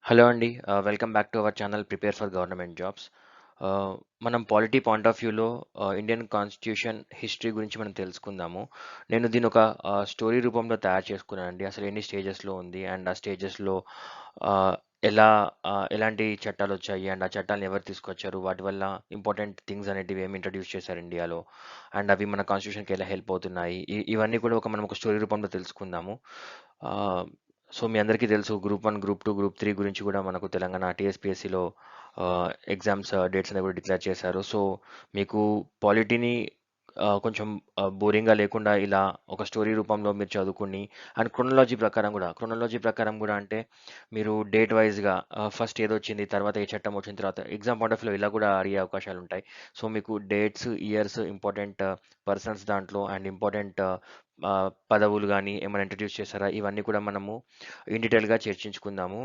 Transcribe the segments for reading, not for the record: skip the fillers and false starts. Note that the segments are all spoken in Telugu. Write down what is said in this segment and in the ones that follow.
హలో అండి. Welcome back to our channel prepare for government jobs. మనం పాలిటీ పాయింట్ ఆఫ్ వ్యూలో ఇండియన్ కాన్స్టిట్యూషన్ హిస్టరీ గురించి మనం తెలుసుకుందాము. నేను దీన్ని ఒక స్టోరీ రూపంలో తయారు చేసుకున్నానండి. అసలు ఎన్ని స్టేజెస్లో ఉంది అండ్ ఆ స్టేజెస్లో ఎలా ఎలాంటి చట్టాలు వచ్చాయి అండ్ ఆ చట్టాలను ఎవరు తీసుకొచ్చారు, వాటి వల్ల ఇంపార్టెంట్ థింగ్స్ అనేటివి ఏమి ఇంట్రడ్యూస్ చేశారు ఇండియాలో అండ్ అవి మన కాన్స్టిట్యూషన్కి ఎలా హెల్ప్ అవుతున్నాయి, ఇవన్నీ కూడా మనం ఒక స్టోరీ రూపంలో తెలుసుకుందాము. ఆ, సో మీ అందరికీ తెలుసు గ్రూప్ 1, గ్రూప్ 2, గ్రూప్ 3 గురించి కూడా మనకు తెలంగాణ టీఎస్పీఎస్సీలో ఎగ్జామ్స్ డేట్స్ అనేవి కూడా డిక్లేర్ చేశారు. సో మీకు పాలిటీని కొంచెం బోరింగ్గా లేకుండా ఇలా ఒక స్టోరీ రూపంలో మీరు చదువుకుని అండ్ క్రొనాలజీ ప్రకారం కూడా అంటే మీరు డేట్ వైజ్గా ఫస్ట్ ఏదో వచ్చింది, తర్వాత ఏ చట్టం వచ్చిన తర్వాత ఎగ్జామ్ పాయింట్ ఆఫ్ వ్యూలో ఇలా కూడా అడిగే అవకాశాలు ఉంటాయి. సో మీకు డేట్స్, ఇయర్స్, ఇంపార్టెంట్ పర్సన్స్ దాంట్లో అండ్ ఇంపార్టెంట్ పదవులు గానీ ఏమైనా ఇంట్రడ్యూస్ చేశారా? ఇవన్నీ కూడా మనము ఇన్ డీటెయిల్‌గా చర్చించుకుందాము.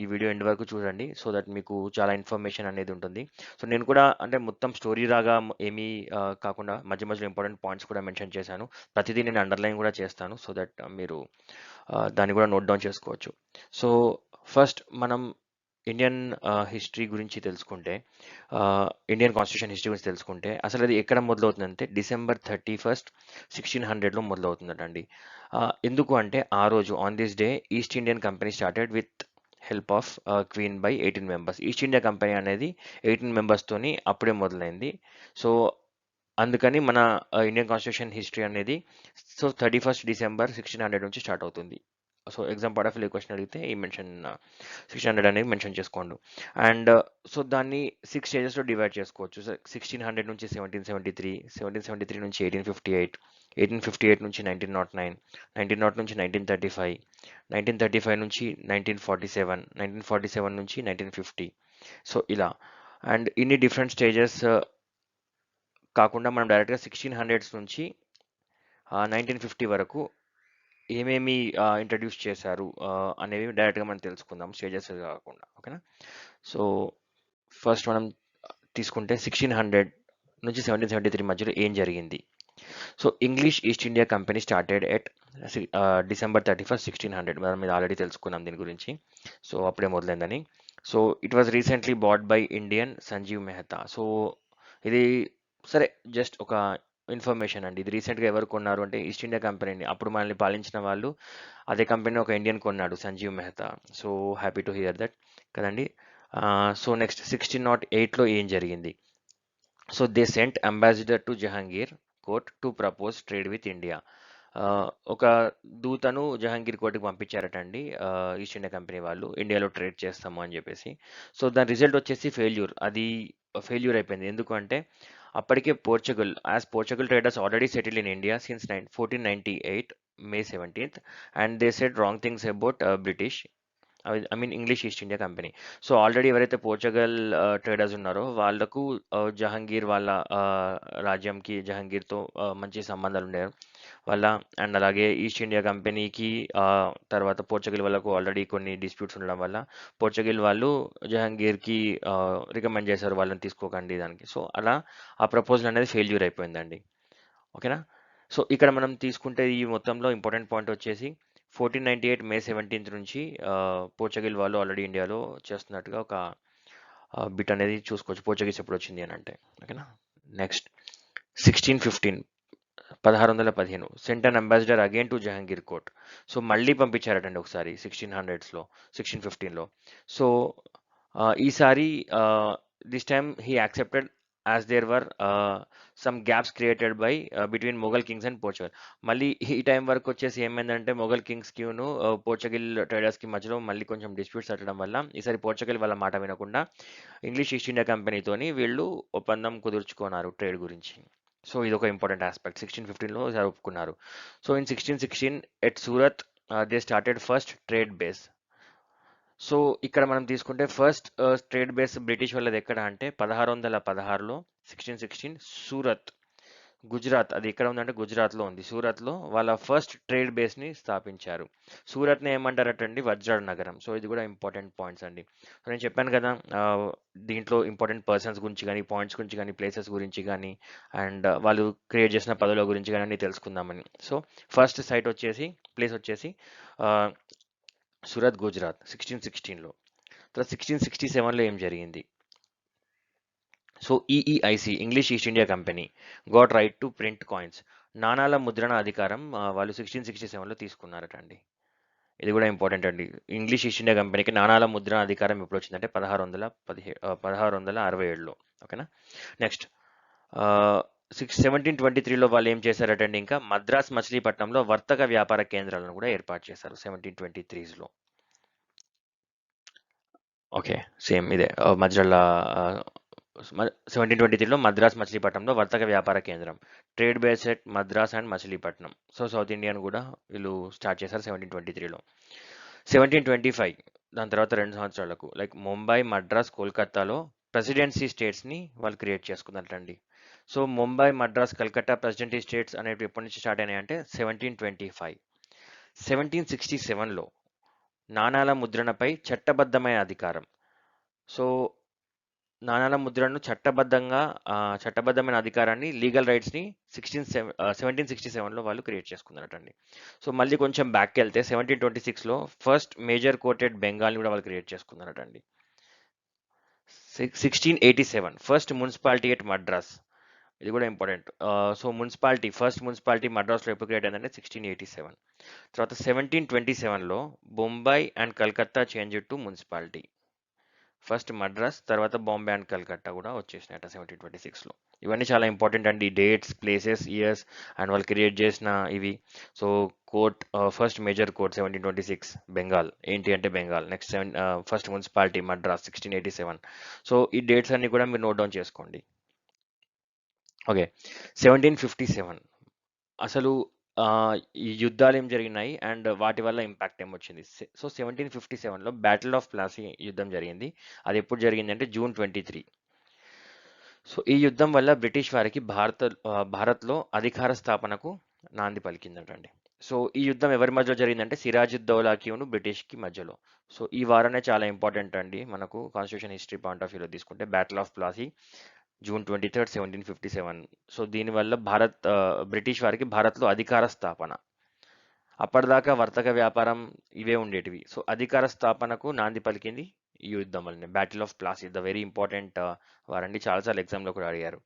ఈ వీడియో ఎండ్ వరకు చూడండి. సో దట్ మీకు చాలా ఇన్ఫర్మేషన్ అనేది ఉంటుంది. సో నేను కూడా అంటే మొత్తం స్టోరీ లాగా ఏమీ కాకుండా మధ్య మధ్యలో ఇంపార్టెంట్ పాయింట్స్ కూడా మెన్షన్ చేశాను. ప్రతిదీ నేను అండర్‌లైన్ కూడా చేస్తాను. సో దట్ మీరు దాన్ని కూడా నోట్ డౌన్ చేసుకోవచ్చు. సో ఫస్ట్ మనం ఇండియన్ హిస్టరీ గురించి తెలుసుకుంటే, ఇండియన్ కాన్స్టిట్యూషన్ హిస్టరీ గురించి తెలుసుకుంటే అసలు అది ఎక్కడ మొదలవుతుందంటే డిసెంబర్ 31st 1600లో మొదలవుతుందటండి. ఎందుకు అంటే ఆ రోజు on this day east Indian company started with help of queen by 18 members. East India company అనేది 18 మెంబర్స్తోని అప్పుడే మొదలైంది. సో అందుకని మన ఇండియన్ కాన్స్టిట్యూషన్ హిస్టరీ అనేది 31st డిసెంబర్ 1600 నుంచి స్టార్ట్ అవుతుంది. So exam part of question అడిగితే ఈ 1600 అనేది మెన్షన్ చేసుకోండి. అండ్ సో దాన్ని 6 స్టేజెస్లో డివైడ్ చేసుకోవచ్చు. సో 1600 నుంచి 1773, 1773 నుంచి 1858, 1858 నుంచి 1909, 1900 నుంచి 1935, 1935 నుంచి 1947, 1947 నుంచి 1950. సో ఇలా అండ్ ఇన్ని డిఫరెంట్ స్టేజెస్ కాకుండా మనం డైరెక్ట్గా 1600s నుంచి 1950 వరకు ఏమేమి ఇంట్రడ్యూస్ చేశారు అనేవి డైరెక్ట్గా మనం తెలుసుకుందాం, స్టేజెస్ కాకుండా. ఓకేనా? సో ఫస్ట్ మనం తీసుకుంటే 1600 నుంచి 1773 మధ్యలో ఏం జరిగింది. So English East India company started at December 31st 1600. మనం ఇది ఆల్రెడీ తెలుసుకున్నాం దీని గురించి. సో అప్పుడే మొదలైందని. So it was recently bought by Indian Sanjeev Mehta. So ఇది సరే జస్ట్ ఒక ఇన్ఫర్మేషన్ అండి. ఇది రీసెంట్గా ఎవరు కొన్నారు అంటే ఈస్ట్ ఇండియా కంపెనీని. అప్పుడు మనల్ని పాలించిన వాళ్ళు అదే కంపెనీ ఒక ఇండియన్ కొన్నాడు, Sanjeev Mehta. So happy to hear that కదండి. సో నెక్స్ట్ 1608లో ఏం జరిగింది. So they sent ambassador to Jahangir court to propose trade with India. ఒక దూతను జహాంగీర్ కోర్టుకి పంపించారటండి ఈస్ట్ ఇండియా కంపెనీ వాళ్ళు, ఇండియాలో ట్రేడ్ చేస్తాము అని చెప్పేసి. సో దాని రిజల్ట్ వచ్చేసి ఫెయిల్యూర్ అయిపోయింది. ఎందుకు అంటే అప్పటికే Portugal traders already settle in India since 1498 May 17th, and they said wrong things about British, I mean English East India company. So already ఎవరైతే పోర్చుగల్ ట్రేడర్స్ ఉన్నారో వాళ్ళకు జహాంగీర్ వాళ్ళ రాజ్యంకి జహాంగీర్తో మంచి సంబంధాలు ఉండేవి వాళ్ళ. అండ్ అలాగే ఈస్ట్ ఇండియా కంపెనీకి తర్వాత పోర్చుగల్ వాళ్ళకు ఆల్రెడీ కొన్ని డిస్ప్యూట్స్ ఉండడం వల్ల పోర్చుగల్ వాళ్ళు జహాంగీర్కి రికమెండ్ చేశారు వాళ్ళని తీసుకోకండి దానికి. సో అలా ఆ ప్రపోజల్ అనేది ఫెయిల్యూర్ అయిపోయిందండి. ఓకేనా? సో ఇక్కడ మనం తీసుకుంటే ఈ మొత్తంలో ఇంపార్టెంట్ పాయింట్ వచ్చేసి 1498 May 17th నుంచి పోర్చుగల్ వాళ్ళు ఆల్రెడీ ఇండియాలో చేస్తున్నట్టుగా ఒక బిట్ అనేది చూసుకోవచ్చు, పోర్చుగీస్ ఎప్పుడు వచ్చింది అని అంటే. ఓకేనా? Next 1615 sent an ambassador again to Jahangir court. So మళ్ళీ పంపించారటండి ఒకసారి 1615లో. సో ఈసారి this time he accepted as there were some gaps created by between Mughal kings and Portugal. మళ్ళీ ఈ టైం వరకు వచ్చేసి ఏమైందంటే మొఘల్ కింగ్స్కిను పోర్చుగల్ ట్రేడర్స్కి మధ్యలో మళ్ళీ కొంచెం డిస్ప్యూట్స్ పెట్టడం వల్ల ఈసారి పోర్చుగల్ వాళ్ళ మాట వినకుండా ఇంగ్లీష్ ఈస్ట్ ఇండియా కంపెనీతోని వీళ్ళు ఒప్పందం కుదుర్చుకున్నారు ట్రేడ్ గురించి. సో ఇది ఒక ఇంపార్టెంట్ ఆస్పెక్ట్. 1615లో ఈసారి ఒప్పుకున్నారు. So in 1616 at Surat they started first trade base. So ఇక్కడ మనం తీసుకుంటే ఫస్ట్ ట్రేడ్ బేస్ బ్రిటిష్ వాళ్ళది ఎక్కడ అంటే 1616లో 1616 సూరత్, గుజరాత్. అది ఎక్కడ ఉందంటే గుజరాత్లో ఉంది. సూరత్లో వాళ్ళ ఫస్ట్ ట్రేడ్ బేస్ని స్థాపించారు. సూరత్ని ఏమంటారటండి వజ్రాడ్ నగరం. సో ఇది కూడా ఇంపార్టెంట్ పాయింట్స్ అండి. సో నేను చెప్పాను కదా దీంట్లో ఇంపార్టెంట్ పర్సన్స్ గురించి కానీ, పాయింట్స్ గురించి కానీ, ప్లేసెస్ గురించి కానీ అండ్ వాళ్ళు క్రియేట్ చేసిన పదవుల గురించి కానీ అన్ని తెలుసుకుందామని. సో ఫస్ట్ ప్లేస్ వచ్చేసి సూరత్, గుజరాత్ 1616లో. తర్వాత 1667లో ఏం జరిగింది? So EEIC, English East India Company, got right to print coins. నాణాల ముద్రణ అధికారం వాళ్ళు 1667లో తీసుకున్నారట అండి. ఇది కూడా ఇంపార్టెంట్ అండి. ఇంగ్లీష్ ఈస్ట్ ఇండియా కంపెనీకి నాణాల ముద్రణ అధికారం ఎప్పుడు వచ్చిందంటే 1667లో. ఓకేనా. నెక్స్ట్ 1723లో వాళ్ళు ఏం చేశారట అండి, ఇంకా మద్రాస్ మచిలీపట్నంలో వర్తక వ్యాపార కేంద్రాలను కూడా ఏర్పాటు చేశారు 1723లో. ఓకే, సేమ్ ఇదే మధ్యలో 1723లో మద్రాస్ మచిలీపట్నంలో వర్తక వ్యాపార కేంద్రం, trade base at Madras and Machilipatnam. So south Indian కూడా వీళ్ళు స్టార్ట్ చేశారు 1723లో. 1725 దాని తర్వాత 2 సంవత్సరాలకు లైక్ ముంబై, మద్రాస్, కోల్కతాలో ప్రెసిడెన్సీ స్టేట్స్ని వాళ్ళు క్రియేట్ చేసుకున్నట్లండి. So Mumbai, Madras, Calcutta presidency states అనేవి ఎప్పటి నుంచి స్టార్ట్ అయినాయి అంటే 1725. 1767లో నాణాల ముద్రణపై చట్టబద్ధమైన అధికారం. సో నాణాల ముద్రణను చట్టబద్ధమైన అధికారాన్ని, లీగల్ రైట్స్ని 1767లో వాళ్ళు క్రియేట్ చేసుకున్నారటండి. సో మళ్ళీ కొంచెం బ్యాక్కి వెళ్తే 1726లో ఫస్ట్ మేజర్ కోర్టెడ్ బెంగాల్ని కూడా వాళ్ళు క్రియేట్ చేసుకున్నారటండి. 1687 ఫస్ట్ మున్సిపాలిటీ ఎట్ మద్రాస్. ఇది కూడా ఇంపార్టెంట్. సో ఫస్ట్ మున్సిపాలిటీ మద్రాస్లో ఎప్పుడు క్రియేట్ అయిందంటే 1687. తర్వాత 1727లో Bombay and Calcutta change to municipality. First Madras, తర్వాత బాంబే అండ్ కల్కట్టా కూడా వచ్చేసినాయట 1726లో. ఇవన్నీ చాలా ఇంపార్టెంట్ అండి, డేట్స్, ప్లేసెస్, ఇయర్స్ అండ్ వాళ్ళు క్రియేట్ చేసిన ఇవి. So court, first major court 1726 Bengal, ఏంటి అంటే Bengal. Next first municipality Madras 1687. So ఈ డేట్స్ అన్ని కూడా మీరు నోట్ డౌన్ చేసుకోండి. ఓకే. 1757 అసలు ఈ యుద్ధాలు ఏం జరిగినాయి అండ్ వాటి వల్ల ఇంపాక్ట్ ఏమొచ్చింది. సో 1757లో బ్యాటిల్ ఆఫ్ ప్లాసీ యుద్ధం జరిగింది. అది ఎప్పుడు జరిగింది అంటే June 23. సో ఈ యుద్ధం వల్ల బ్రిటిష్ వారికి భారత్లో అధికార స్థాపనకు నాంది పలికిందంటండి. సో ఈ యుద్ధం ఎవరి మధ్యలో జరిగిందంటే సిరాజుద్దౌలాకిను బ్రిటిష్కి మధ్యలో. సో ఈ వారనే చాలా ఇంపార్టెంట్ అండి మనకు కాన్స్టిట్యూషన్ హిస్టరీ పాయింట్ ఆఫ్ వ్యూలో తీసుకుంటే. Battle of Plassey June 23, 1757. So దీనివల్ల బ్రిటిష్ వారికి భారత్లో అధికార స్థాపన. అప్పటిదాకా వర్తక వ్యాపారం ఇవే ఉండేటివి. సో అధికార స్థాపనకు నాంది పలికింది ఈ యుద్ధం వల్లనే. Battle of Plassey the very important వారండి, చాలాసార్లు ఎగ్జామ్లో కూడా అడిగారు.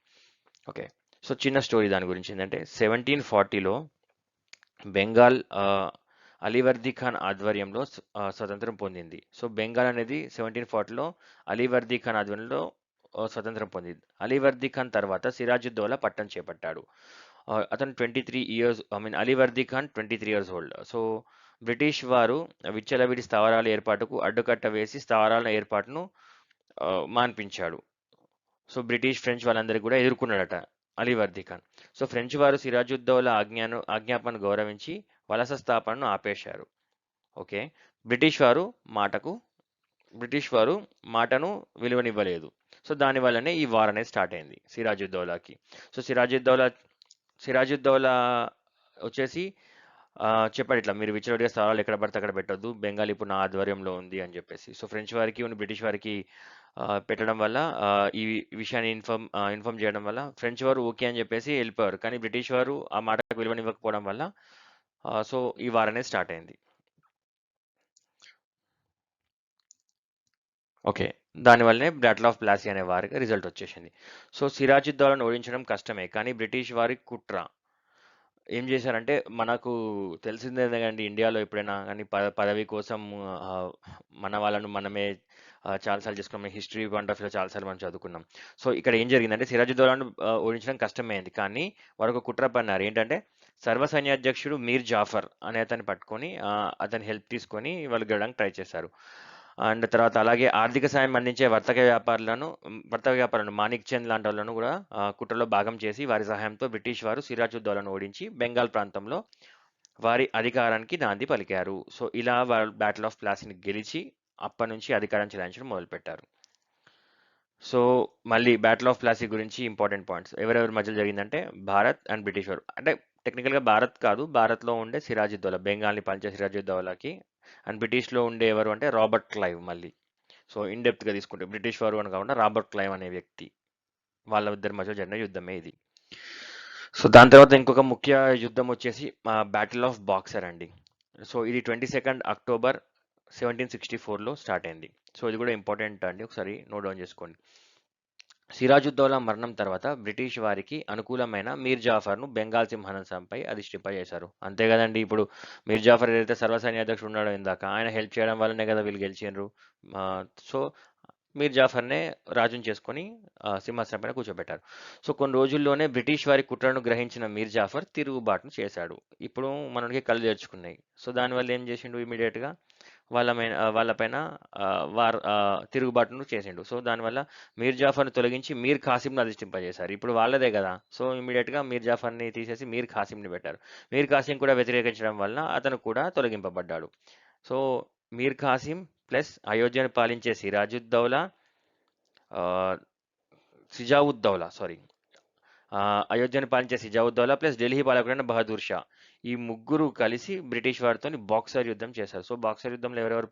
ఓకే. సో చిన్న స్టోరీ దాని గురించి ఏంటంటే 1740లో బెంగాల్ అలీవర్దీ ఖాన్ ఆధ్వర్యంలో స్వతంత్రం పొందింది. సో బెంగాల్ అనేది 1740లో అలీవర్దీ ఖాన్ ఆధ్వర్యంలో స్వతంత్రం పొందింది. అలీవర్దీ ఖాన్ తర్వాత సిరాజుద్దౌలా పట్టం చేపట్టాడు. అతను 23 years, Alivardi Khan 23 years old. So British వారు విచ్చలవిడి స్థావరాల ఏర్పాటుకు అడ్డుకట్ట వేసి స్థావరాల ఏర్పాటును మాన్పించాడు. సో బ్రిటిష్, ఫ్రెంచ్ వాళ్ళందరికీ కూడా ఎదుర్కొన్నాడట అలీవర్దీ ఖాన్. సో ఫ్రెంచ్ వారు సిరాజుద్దౌలా ఆజ్ఞాపను గౌరవించి వలస స్థాపనను ఆపేశారు. ఓకే. బ్రిటిష్ వారు మాటను విలువనివ్వలేదు. సో దానివల్లనే ఈ వార్ అనేది స్టార్ట్ అయింది సిరాజుద్దౌలాకి. సో సిరాజుద్దౌలా వచ్చేసి చెప్పాడు ఇట్లా, మీరు విచ్చలవిడిగా స్థలాలు ఎక్కడ పడితే అక్కడ పెట్టొద్దు, బెంగాల్ ఇప్పుడు నా ఆధ్వర్యంలో ఉంది అని చెప్పేసి. సో ఫ్రెంచ్ వారికి బ్రిటిష్ వారికి పెట్టడం వల్ల ఈ విషయాన్ని ఇన్ఫార్మ్ చేయడం వల్ల ఫ్రెంచ్ వారు ఓకే అని చెప్పేసి వెళ్ళిపోయారు. కానీ బ్రిటిష్ వారు ఆ మాటకు విలువనివ్వకపోవడం వల్ల సో ఈ వార్ అనేది స్టార్ట్ అయింది. ఓకే. దానివల్లనే బ్యాటిల్ ఆఫ్ ప్లాసీ అనే వారికి రిజల్ట్ వచ్చేసింది. సో సిరాజుద్దౌలాను ఓడించడం కష్టమే, కానీ బ్రిటిష్ వారి కుట్ర ఏం చేశారంటే, మనకు తెలిసిందే కదండి, ఇండియాలో ఎప్పుడైనా కానీ పదవి కోసం మన వాళ్ళను మనమే చాలాసార్లు చేసుకున్నాం. హిస్టరీ పాయింట్ ఆఫ్ వ్యూలో చాలాసార్లు మనం చదువుకున్నాం. సో ఇక్కడ ఏం జరిగిందంటే సిరాజుద్దౌలాను ఓడించడం కష్టమైంది, కానీ వారు ఒక కుట్ర పన్నారు. ఏంటంటే సర్వసైన్యాధ్యక్షుడు మీర్ జాఫర్ అనే అతన్ని పట్టుకొని అతని హెల్ప్ తీసుకొని వాళ్ళు గెలవడానికి ట్రై చేశారు. అండ్ తర్వాత అలాగే ఆర్థిక సాయం అందించే వర్తక వ్యాపారులను మాణిక్ చంద్ లాంటి వాళ్ళను కూడా కుట్రలో భాగం చేసి వారి సహాయంతో బ్రిటిష్ వారు సిరాజుద్దౌలాను ఓడించి బెంగాల్ ప్రాంతంలో వారి అధికారానికి నాంది పలికారు. సో ఇలా వారు బ్యాటిల్ ఆఫ్ ప్లాసీని గెలిచి అప్పటి నుంచి అధికారం చెలాయించడం మొదలుపెట్టారు. సో మళ్ళీ బ్యాటిల్ ఆఫ్ ప్లాసీ గురించి ఇంపార్టెంట్ పాయింట్స్ ఎవరెవరి మధ్యలో జరిగిందంటే భారత్ అండ్ బ్రిటిష్ వారు. అంటే టెక్నికల్గా భారత్ కాదు, భారత్లో ఉండే సిరాజుద్దౌలా, బెంగాల్ని పాలించే సిరాజుద్దౌలాకి, అండ్ బ్రిటిష్లో ఉండే ఎవరు అంటే రాబర్ట్ క్లైవ్. మళ్ళీ సో ఇన్డెప్త్గా తీసుకుంటే బ్రిటిష్ వారు అని కాకుండా రాబర్ట్ క్లైవ్ అనే వ్యక్తి, వాళ్ళ ఇద్దరి మధ్య జరిగిన యుద్ధమే ఇది. సో దాని తర్వాత ఇంకొక ముఖ్య యుద్ధం వచ్చేసి బ్యాటిల్ ఆఫ్ బాక్సర్ అండి. సో ఇది 22 అక్టోబర్ 1764లో స్టార్ట్ అయింది. సో ఇది కూడా ఇంపార్టెంట్ అండి, ఒకసారి నోట్ డౌన్ చేసుకోండి. సిరాజుద్దౌలా మరణం తర్వాత బ్రిటిష్ వారికి అనుకూలమైన మీర్ జాఫర్ను బెంగాల్ సింహాసనంపై అధిష్టింపజేశారు. అంతే కదండి, ఇప్పుడు మీర్ జాఫర్ ఏదైతే సర్వసైన్య అధ్యక్షుడు ఉన్నాడో ఇందాక, ఆయన హెల్ప్ చేయడం వల్లనే కదా వీళ్ళు గెలిచిండ్రు. సో మీర్ జాఫర్నే రాజుని చేసుకొని సింహాసనం పైన కూర్చోబెట్టారు. సో కొన్ని రోజుల్లోనే బ్రిటిష్ వారి కుట్రను గ్రహించిన మీర్ జాఫర్ తిరుగుబాటును చేశాడు. ఇప్పుడు మనకి కళ్ళు తెరుచుకున్నాయి. సో దానివల్ల ఏం చేసిండు, ఇమీడియట్గా వాళ్ళపైన తిరుగుబాటును చేసిండు. సో దానివల్ల మీర్ జాఫర్ని తొలగించి మీర్ ఖాసింను అధిష్టింపజేశారు. ఇప్పుడు వాళ్ళదే కదా, సో ఇమీడియట్గా మీర్ జాఫర్ని తీసేసి మీర్ ఖాసింని పెట్టారు. మీర్ ఖాసిం కూడా వ్యతిరేకించడం వల్ల అతను కూడా తొలగింపబడ్డాడు. సో మీర్ ఖాసిం ప్లస్ అయోధ్యను పాలించే సిరాజుద్దౌలా, సిజావుద్దౌలా సారీ అయోధ్యను పాలించే సిజావుద్దౌలా ప్లస్ ఢిల్లీ పాలకుడైన బహదూర్ షా, ఈ ముగ్గురు కలిసి బ్రిటిష్ వారితో బాక్సర్ యుద్ధం చేశారు. సో బాక్సర్ యుద్ధంలో ఎవరెవరు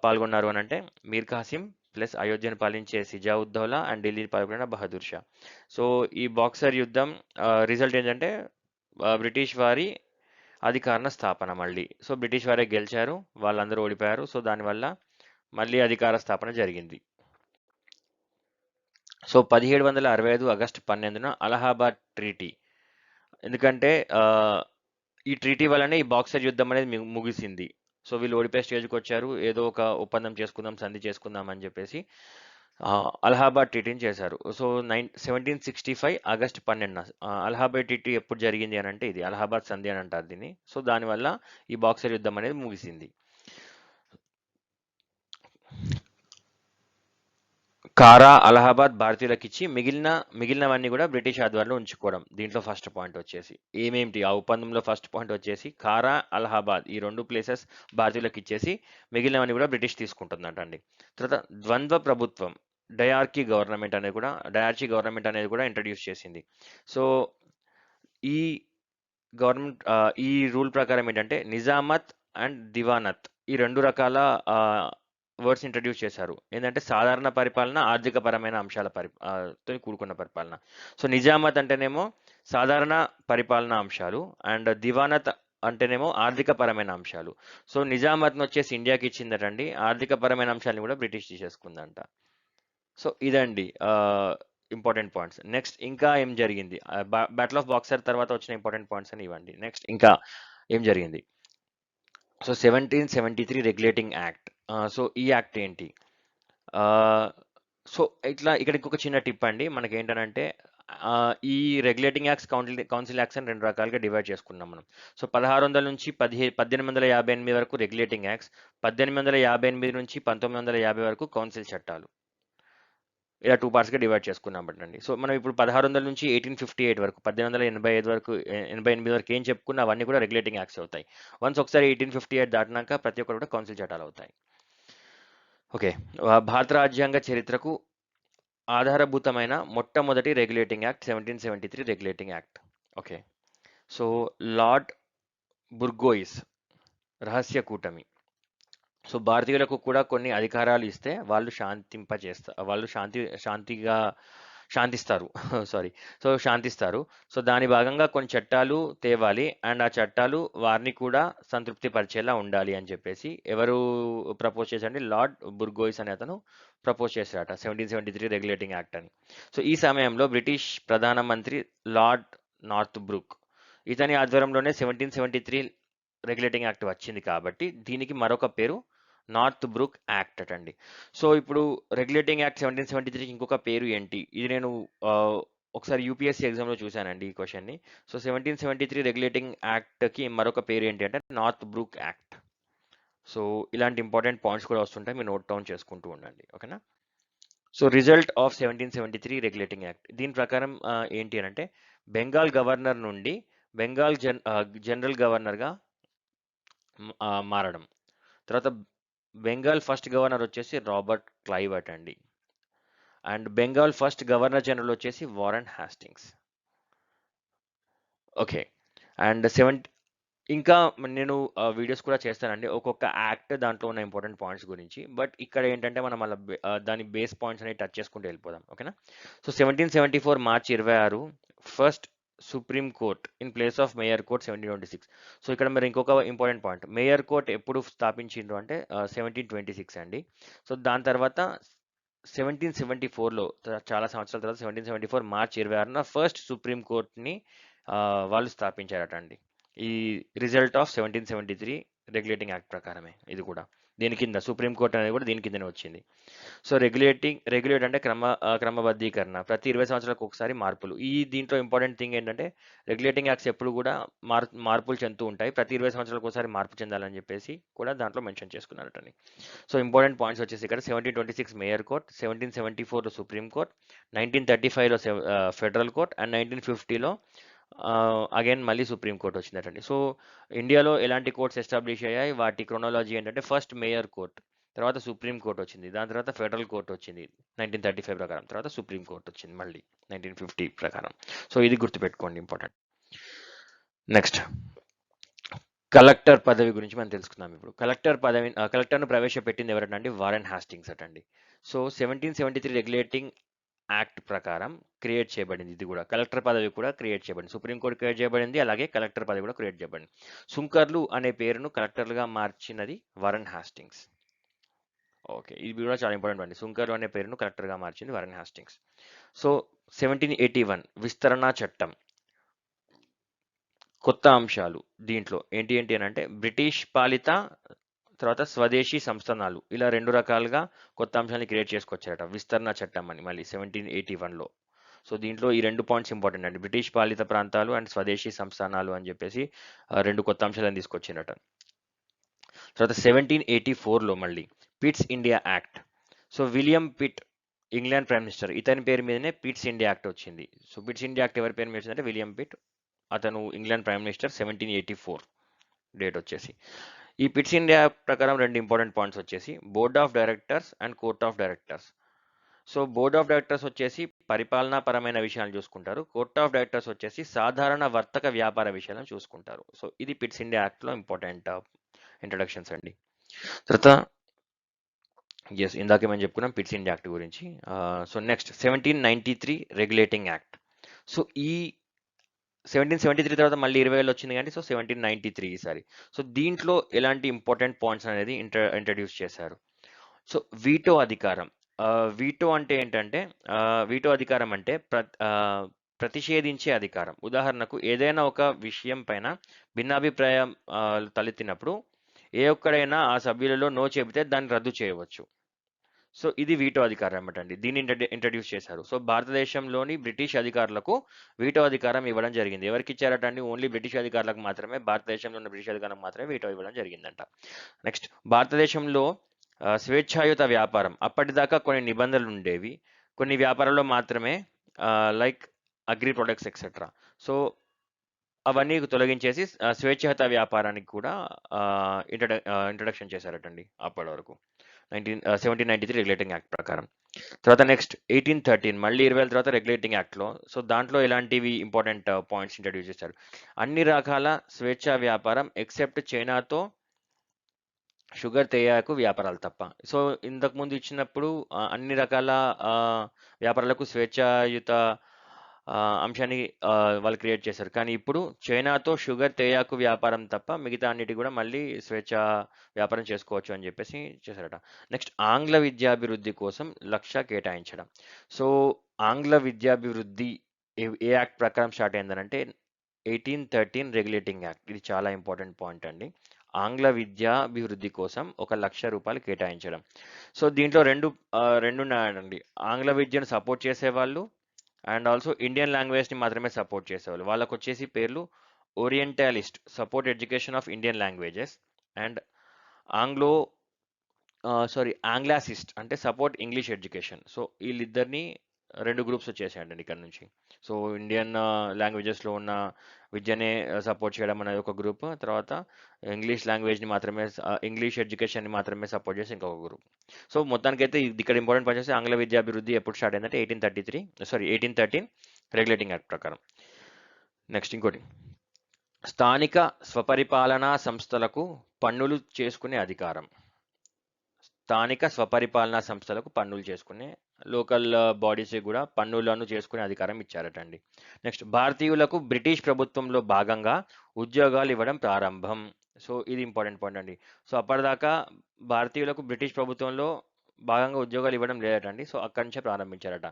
పాల్గొన్నారు అని అంటే మీర్ ఖాసిం ప్లస్ అయోధ్యను పాలించే సిజావుద్దౌలా అండ్ ఢిల్లీ పాలకుడైన బహదూర్ షా. సో ఈ బాక్సర్ యుద్ధం రిజల్ట్ ఏంటంటే బ్రిటిష్ వారి అధికారణ స్థాపన మళ్ళీ. సో బ్రిటిష్ వారే గెలిచారు, వాళ్ళందరూ ఓడిపోయారు. సో దానివల్ల మళ్ళీ అధికార స్థాపన జరిగింది. సో 1765 ఆగస్టు 12న అలహాబాద్ ట్రీటీ. ఎందుకంటే ఈ ట్రీటీ వల్లనే ఈ బాక్సర్ యుద్ధం అనేది ముగిసింది. సో వీళ్ళు ఓడిపోయే స్టేజ్కి వచ్చారు, ఏదో ఒక ఒప్పందం చేసుకుందాం, సంధి చేసుకుందాం అని చెప్పేసి అలహాబాద్ ట్రీటీని చేశారు. సో 1765 ఆగస్టు 12న అలహాబాద్ ట్రీటీ ఎప్పుడు జరిగింది అని అంటే ఇది అలహాబాద్ సంధి అని అంటారు దీన్ని. సో దానివల్ల ఈ బాక్సర్ యుద్ధం అనేది ముగిసింది. కారా, అలహాబాద్ భారతీయులకు ఇచ్చి మిగిలినవన్నీ కూడా బ్రిటిష్ ఆధ్వర్యంలో ఉంచుకోవడం. దీంట్లో ఫస్ట్ పాయింట్ వచ్చేసి ఏమేమిటి ఆ ఒప్పందంలో ఫస్ట్ పాయింట్ వచ్చేసి కారా, అలహాబాద్ ఈ రెండు ప్లేసెస్ భారతీయులకు ఇచ్చేసి మిగిలినవన్నీ కూడా బ్రిటిష్ తీసుకుంటుందంటండి. తర్వాత ద్వంద్వ ప్రభుత్వం, డయార్కీ గవర్నమెంట్ అనేది కూడా ఇంట్రడ్యూస్ చేసింది. సో ఈ గవర్నమెంట్ ఈ రూల్ ప్రకారం ఏంటంటే నిజామత్ అండ్ దివానత్ ఈ రెండు రకాల వర్డ్స్ ఇంట్రడ్యూస్ చేశారు. ఏంటంటే సాధారణ పరిపాలన, ఆర్థిక పరమైన అంశాల తో కూడుకున్న పరిపాలన. సో నిజామత్ అంటేనేమో సాధారణ పరిపాలన అంశాలు అండ్ దివానత్ అంటేనేమో ఆర్థిక పరమైన అంశాలు. సో నిజామత్ను వచ్చేసి ఇండియాకి ఇచ్చిందటండి, ఆర్థిక పరమైన అంశాలను కూడా బ్రిటిష్ తీసేసుకుందంట. సో ఇదండి ఇంపార్టెంట్ పాయింట్స్. నెక్స్ట్ ఇంకా ఏం జరిగింది, బ్యాటిల్ ఆఫ్ బాక్సర్ తర్వాత వచ్చిన ఇంపార్టెంట్ పాయింట్స్ అని ఇవ్వండి. నెక్స్ట్ ఇంకా ఏం జరిగింది, సో 1773 రెగ్యులేటింగ్ యాక్ట్. సో ఈ యాక్ట్ ఏంటి, సో ఇట్లా ఇక్కడ ఇంకొక చిన్న టిప్ అండి మనకి ఏంటనంటే, ఈ రెగ్యులేటింగ్ యాక్ట్స్ కౌన్సిల్ యాక్ట్స్ అని రెండు రకాలుగా డివైడ్ చేసుకున్నాం మనం. సో 1600 నుంచి 1858 వరకు రెగ్యులేటింగ్ యాక్ట్స్, 1858 నుంచి 1950 వరకు కౌన్సిల్ చట్టాలు. ఇలా 2 పార్ట్స్గా డివైడ్ చేసుకున్నాం బట్టండి. సో మనం ఇప్పుడు 1600 నుంచి 1858 వరకు 1885 వరకు 88 వరకు ఏం చెప్పుకున్నా అవన్నీ కూడా రెగ్యులేటింగ్ యాక్ట్స్ అవుతాయి. వన్స్ ఒకసారి 1858 దాటినాక ప్రతి ఒక్కరు కూడా కౌన్సిల్ చట్టాలు అవుతాయి. ఓకే, భారత రాజ్యాంగ చరిత్రకు ఆధారభూతమైన మొట్టమొదటి regulating act 1773 regulating act. Okay, so lord బుర్గోయిస్ రహస్య కూటమి. సో భారతీయులకు కూడా కొన్ని అధికారాలు ఇస్తే వాళ్ళు శాంతిస్తారు సారీ సో శాంతిస్తారు. సో దాని భాగంగా కొన్ని చట్టాలు తేవాలి అండ్ ఆ చట్టాలు వారిని కూడా సంతృప్తి పరిచేలా ఉండాలి అని చెప్పేసి ఎవరు ప్రపోజ్ చేశారంటే లార్డ్ బుర్గోయిస్ అనే అతను ప్రపోజ్ చేశారట 1773 రెగ్యులేటింగ్ యాక్ట్ అని. సో ఈ సమయంలో బ్రిటిష్ ప్రధానమంత్రి లార్డ్ నార్త్ బ్రూక్, ఇతని ఆధ్వర్యంలోనే 1773 రెగ్యులేటింగ్ యాక్ట్ వచ్చింది కాబట్టి దీనికి మరొక పేరు నార్త్ బ్రూక్ యాక్ట్ అటండి. సో ఇప్పుడు రెగ్యులేటింగ్ యాక్ట్ 1773కి ఇంకొక పేరు ఏంటి, ఇది నేను ఒకసారి యూపీఎస్సీ ఎగ్జామ్లో చూశానండి ఈ క్వశ్చన్ని. సో 1773 రెగ్యులేటింగ్ యాక్ట్కి మరొక పేరు ఏంటి అంటే నార్త్ బ్రూక్ యాక్ట్. సో ఇలాంటి ఇంపార్టెంట్ పాయింట్స్ కూడా వస్తుంటాయి, మీరు నోట్ డౌన్ చేసుకుంటూ ఉండండి, ఓకేనా. So result of 1773 regulating act, దీని ప్రకారం ఏంటి అని అంటే బెంగాల్ గవర్నర్ నుండి బెంగాల్ జనరల్ గవర్నర్గా మారడం. తర్వాత బెంగాల్ ఫస్ట్ గవర్నర్ వచ్చేసి రాబర్ట్ క్లైవర్ట్ అండి. And Bengal first governor general వచ్చేసి వారెన్ హాస్టింగ్స్. ఓకే, అండ్ ఇంకా నేను వీడియోస్ కూడా చేస్తానండి ఒక్కొక్క యాక్ట్ దాంట్లో ఉన్న ఇంపార్టెంట్ పాయింట్స్ గురించి. బట్ ఇక్కడ ఏంటంటే మనం అలా దాని బేస్ పాయింట్స్ అనేవి టచ్ చేసుకుంటూ వెళ్ళిపోదాం, ఓకేనా. So 1774 March 26 first supreme court in place of mayor court 1726. So ఇక్కడ మరి ఇంకొక ఇంపార్టెంట్ పాయింట్, మేయర్ కోర్ట్ ఎప్పుడు స్థాపించిండ్రు అంటే 1726 అండి. సో దాని తర్వాత 1774లో చాలా సంవత్సరాల తర్వాత 1774 మార్చ్ 26న ఫస్ట్ సుప్రీం కోర్ట్ని వాళ్ళు స్థాపించారట అండి. ఈ రిజల్ట్ ఆఫ్ 1773 రెగ్యులేటింగ్ యాక్ట్ ప్రకారమే ఇది కూడా. దీని కింద సుప్రీం కోర్ట్ అనేది కూడా దీని కిందనే వచ్చింది. సో రెగ్యులేట్ అంటే క్రమబద్ధీకరణ, ప్రతి 20 సంవత్సరాలకు ఒకసారి మార్పులు. ఈ దీంట్లో ఇంపార్టెంట్ థింగ్ ఏంటంటే రెగ్యులేటింగ్ యాక్ట్స్ ఎప్పుడు కూడా మార్పులు చెందుతూ ఉంటాయి, ప్రతి 20 సంవత్సరాలకు ఒకసారి మార్పు చెందాలని చెప్పేసి కూడా దాంట్లో మెన్షన్ చేసుకున్నారటండి. సో ఇంపార్టెంట్ పాయింట్స్ వచ్చేసి ఇక్కడ 1726 మేయర్ కోర్ట్, 1774లో సుప్రీం కోర్ట్, 1935లో ఫెడరల్ కోర్ట్ అండ్ 1950లో అగైన్ మళ్ళీ సుప్రీం కోర్ట్ వచ్చిందటండి. సో ఇండియాలో ఎలాంటి కోర్ట్స్ ఎస్టాబ్లిష్ అయ్యాయి, వాటి క్రొనాలజీ ఏంటంటే ఫస్ట్ మేయర్ కోర్ట్, తర్వాత సుప్రీం కోర్ట్ వచ్చింది, దాని తర్వాత ఫెడరల్ కోర్ట్ వచ్చింది 1935 ప్రకారం, తర్వాత సుప్రీం కోర్ట్ వచ్చింది మళ్ళీ 1950 ప్రకారం. సో ఇది గుర్తుపెట్టుకోండి, ఇంపార్టెంట్. నెక్స్ట్ కలెక్టర్ పదవి గురించి మనం తెలుసుకుందాం ఇప్పుడు. కలెక్టర్ను ప్రవేశపెట్టింది ఎవరంటే వారెన్ హాస్టింగ్స్ అటండి. సో 1773 రెగ్యులేటింగ్ యాక్ట్ ప్రకారం క్రియేట్ చేయబడింది ఇది కూడా. కలెక్టర్ పదవి కూడా క్రియేట్ చేయబడింది, సుప్రీంకోర్టు క్రియేట్ చేయబడింది, అలాగే కలెక్టర్ పదవి కూడా క్రియేట్ చేయబడింది. సుంకర్లు అనే పేరును కలెక్టర్లుగా మార్చినది వారెన్ హాస్టింగ్స్. ఓకే, ఇది కూడా చాలా ఇంపార్టెంట్ అండి. సుంకర్లు అనే పేరును కలెక్టర్గా మార్చింది వారెన్ హాస్టింగ్స్. సో 1781 విస్తరణ చట్టం. కొత్త అంశాలు దీంట్లో ఏంటి ఏంటి అని అంటే బ్రిటిష్ పాలిత, తర్వాత స్వదేశీ సంస్థానాలు, ఇలా రెండు రకాలుగా కొత్త అంశాన్ని క్రియేట్ చేసుకొచ్చారట విస్తరణ చట్టం అని మళ్ళీ 1781లో. సో దీంట్లో ఈ రెండు పాయింట్స్ ఇంపార్టెంట్ అండి, బ్రిటిష్ పాలిత ప్రాంతాలు అండ్ స్వదేశీ సంస్థానాలు అని చెప్పేసి రెండు కొత్త అంశాలను తీసుకొచ్చినట. తర్వాత 1784లో మళ్ళీ Pitt's India act. So William Pitt, England prime minister, ఇతని పేరు మీదనే పిట్స్ ఇండియా యాక్ట్ వచ్చింది. సో పిట్స్ ఇండియా యాక్ట్ ఎవరి పేరు మీద వచ్చిందంటే విలియం పిట్, అతను ఇంగ్లాండ్ ప్రైమ్ మినిస్టర్ 1784 డేట్ వచ్చేసి. ఈ పిట్స్ ఇండియా ప్రకారం రెండు ఇంపార్టెంట్ పాయింట్స్ వచ్చేసి board of directors and court of directors. So board of directors వచ్చేసి పరిపాలనా పరమైన విషయాలు చూసుకుంటారు, కోర్ట్ ఆఫ్ డైరెక్టర్స్ వచ్చేసి సాధారణ వర్తక వ్యాపార విషయాలను చూసుకుంటారు. సో ఇది పిట్స్ ఇండియా యాక్ట్లో ఇంపార్టెంట్ ఇంట్రడక్షన్స్ అండి. తర్వాత ఎస్, ఇందాక మేము చెప్పుకున్నాం పిట్స్ ఇండియా యాక్ట్ గురించి. So next 1793 regulating act. So ఈ 1773 తర్వాత మళ్ళీ 20 వచ్చింది కానీ, సో 1793 ఈసారి. సో దీంట్లో ఎలాంటి ఇంపార్టెంట్ పాయింట్స్ అనేది ఇంట్రడ్యూస్ చేశారు. సో వీటో అధికారం. వీటో అంటే ఏంటంటే వీటో అధికారం అంటే ప్రతిషేధించే అధికారం. ఉదాహరణకు ఏదైనా ఒక విషయం పైన భిన్నాభిప్రాయం తలెత్తినప్పుడు ఏ ఒక్కడైనా ఆ సభ్యులలో నో చెబితే దాన్ని రద్దు చేయవచ్చు. సో ఇది వీటో అధికారం అన్నమాట అండి, దీన్ని ఇంట్రడ్యూస్ చేశారు. సో భారతదేశంలోని బ్రిటిష్ అధికారులకు వీటో అధికారం ఇవ్వడం జరిగింది. ఎవరికి ఇచ్చారట అండి? ఓన్లీ బ్రిటిష్ అధికారులకు మాత్రమే, భారతదేశంలో ఉన్న బ్రిటిష్ అధికారులకు మాత్రమే వీటో ఇవ్వడం జరిగిందంట. నెక్స్ట్ భారతదేశంలో స్వేచ్ఛాయుత వ్యాపారం. అప్పటిదాకా కొన్ని నిబంధనలు ఉండేవి, కొన్ని వ్యాపారాల్లో మాత్రమే, like agri products etcetera. So అవన్నీ తొలగించేసి స్వేచ్ఛాయుత వ్యాపారానికి కూడా ఇంట్రడక్షన్ చేశారటండి అప్పటి వరకు 1793 రెగ్యులేటింగ్ యాక్ట్ ప్రకారం. తర్వాత నెక్స్ట్ 1813 మళ్ళీ 20 తర్వాత రెగ్యులేటింగ్ యాక్ట్లో. సో దాంట్లో ఎలాంటివి ఇంపార్టెంట్ పాయింట్స్ ఇంట్రడ్యూస్ చేశారు? అన్ని రకాల స్వేచ్ఛా వ్యాపారం ఎక్సెప్ట్ చైనాతో షుగర్ తేయాకు వ్యాపారాలు తప్ప. సో ఇంతకుముందు ఇచ్చినప్పుడు అన్ని రకాల వ్యాపారాలకు స్వేచ్ఛాయుత అంశాన్ని వాళ్ళు క్రియేట్ చేశారు, కానీ ఇప్పుడు చైనాతో షుగర్ తేయాకు వ్యాపారం తప్ప మిగతా అన్నిటి కూడా మళ్ళీ స్వేచ్ఛ వ్యాపారం చేసుకోవచ్చు అని చెప్పేసి చేశారట. నెక్స్ట్ ఆంగ్ల విద్యాభివృద్ధి కోసం 1,00,000 కేటాయించడం. సో ఆంగ్ల విద్యాభివృద్ధి ఏ యాక్ట్ ప్రకారం స్టార్ట్ అయిందనంటే 1813 రెగ్యులేటింగ్ యాక్ట్. ఇది చాలా ఇంపార్టెంట్ పాయింట్ అండి. ఆంగ్ల విద్యాభివృద్ధి కోసం 1,00,000 రూపాయలు కేటాయించడం. సో దీంట్లో రెండు ఉన్నాయండి, ఆంగ్ల విద్యను సపోర్ట్ చేసేవాళ్ళు అండ్ ఆల్సో ఇండియన్ లాంగ్వేజ్ని మాత్రమే సపోర్ట్ చేసేవాళ్ళు. వాళ్ళకు వచ్చేసి పేర్లు orientalist, support education of Indian languages, and anglicist అంటే సపోర్ట్ ఇంగ్లీష్ ఎడ్యుకేషన్. సో వీళ్ళిద్దరిని రెండు గ్రూప్స్ వచ్చేసాయండి ఇక్కడ నుంచి. సో ఇండియన్ లాంగ్వేజెస్లో ఉన్న విద్యనే సపోర్ట్ చేయడం అనేది ఒక గ్రూప్, తర్వాత ఇంగ్లీష్ లాంగ్వేజ్ని మాత్రమే, ఇంగ్లీష్ ఎడ్యుకేషన్ని మాత్రమే సపోర్ట్ చేసి ఇంకొక గ్రూప్. సో మొత్తానికైతే ఇక్కడ ఇంపార్టెంట్ పాయింట్ చేస్తే ఆంగ్ల విద్యాభివృద్ధి ఎప్పుడు స్టార్ట్ అయిందంటే 1813 రెగ్యులేటింగ్ యాక్ట్ ప్రకారం. నెక్స్ట్ ఇంకోటి, స్థానిక స్వపరిపాలనా సంస్థలకు పన్నులు చేసుకునే అధికారం. స్థానిక స్వపరిపాలనా సంస్థలకు పన్నులు చేసుకునే లోకల్ బాడీస్ కూడా పన్నులను చేసుకునే అధికారం ఇచ్చారటండి. నెక్స్ట్ భారతీయులకు బ్రిటిష్ ప్రభుత్వంలో భాగంగా ఉద్యోగాలు ఇవ్వడం ప్రారంభం. సో ఇది ఇంపార్టెంట్ పాయింట్ అండి. సో అప్పటిదాకా భారతీయులకు బ్రిటిష్ ప్రభుత్వంలో భాగంగా ఉద్యోగాలు ఇవ్వడం లేదటండి. సో అక్కడి నుంచే ప్రారంభించారట.